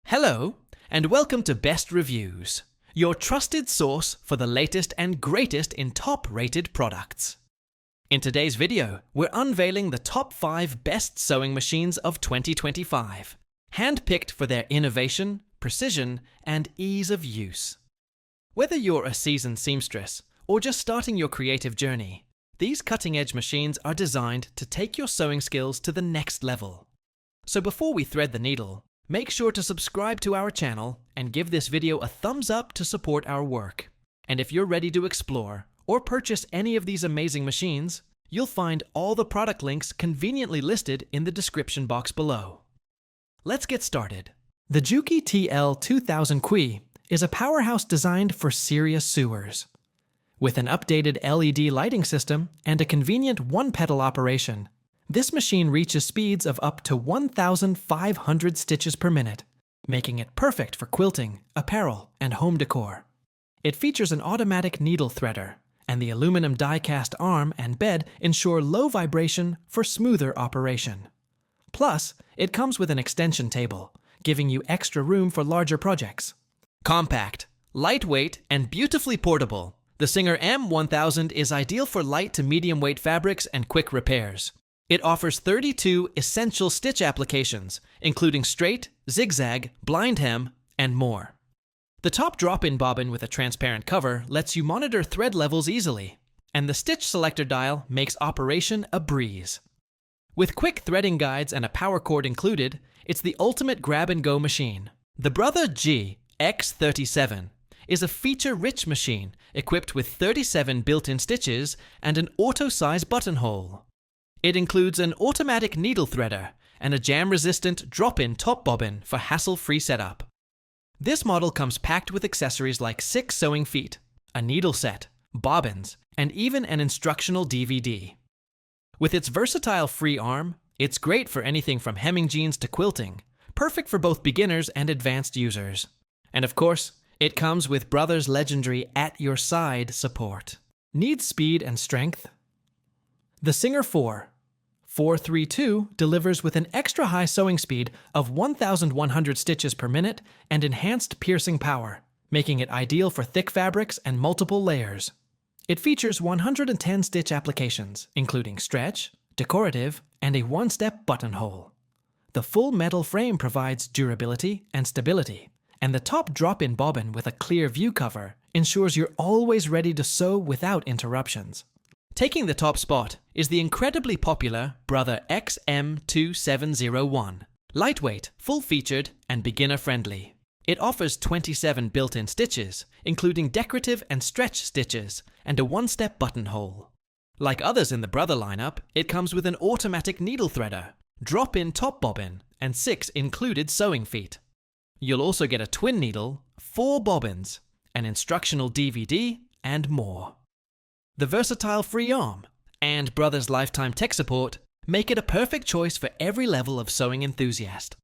Hello, and welcome to Best Reviews, your trusted source for the latest and greatest in top-rated products. In today's video, we're unveiling the top 5 best sewing machines of 2025, hand-picked for their innovation, precision, and ease of use. Whether you're a seasoned seamstress or just starting your creative journey, these cutting-edge machines are designed to take your sewing skills to the next level. So before we thread the needle, make sure to subscribe to our channel and give this video a thumbs up to support our work. And if you're ready to explore or purchase any of these amazing machines, you'll find all the product links conveniently listed in the description box below. Let's get started. The JUKI TL2000 Qui is a powerhouse designed for serious sewers. With an updated LED lighting system and a convenient one-pedal operation, this machine reaches speeds of up to 1,500 stitches per minute, making it perfect for quilting, apparel, and home decor. It features an automatic needle threader, and the aluminum die-cast arm and bed ensure low vibration for smoother operation. Plus, it comes with an extension table, giving you extra room for larger projects. Compact, lightweight, and beautifully portable, the Singer M1000 is ideal for light to medium weight fabrics and quick repairs. It offers 32 essential stitch applications, including straight, zigzag, blind hem, and more. The top drop-in bobbin with a transparent cover lets you monitor thread levels easily, and the stitch selector dial makes operation a breeze. With quick threading guides and a power cord included, it's the ultimate grab-and-go machine. The Brother G X37 is a feature-rich machine equipped with 37 built-in stitches and an auto-size buttonhole. It includes an automatic needle threader and a jam-resistant drop-in top bobbin for hassle-free setup. This model comes packed with accessories like 6 sewing feet, a needle set, bobbins, and even an instructional DVD. With its versatile free arm, it's great for anything from hemming jeans to quilting, perfect for both beginners and advanced users. And of course, it comes with Brother's legendary at-your-side support. Need speed and strength? The Singer 432 delivers with an extra high sewing speed of 1,100 stitches per minute and enhanced piercing power, making it ideal for thick fabrics and multiple layers. It features 110 stitch applications, including stretch, decorative, and a one-step buttonhole. The full metal frame provides durability and stability, and the top drop-in bobbin with a clear view cover ensures you're always ready to sew without interruptions. Taking the top spot is the incredibly popular Brother XM2701. Lightweight, full-featured, and beginner-friendly. It offers 27 built-in stitches, including decorative and stretch stitches, and a one-step buttonhole. Like others in the Brother lineup, it comes with an automatic needle threader, drop-in top bobbin, and 6 included sewing feet. You'll also get a twin needle, 4 bobbins, an instructional DVD, and more. The versatile free arm and Brother's lifetime tech support make it a perfect choice for every level of sewing enthusiast.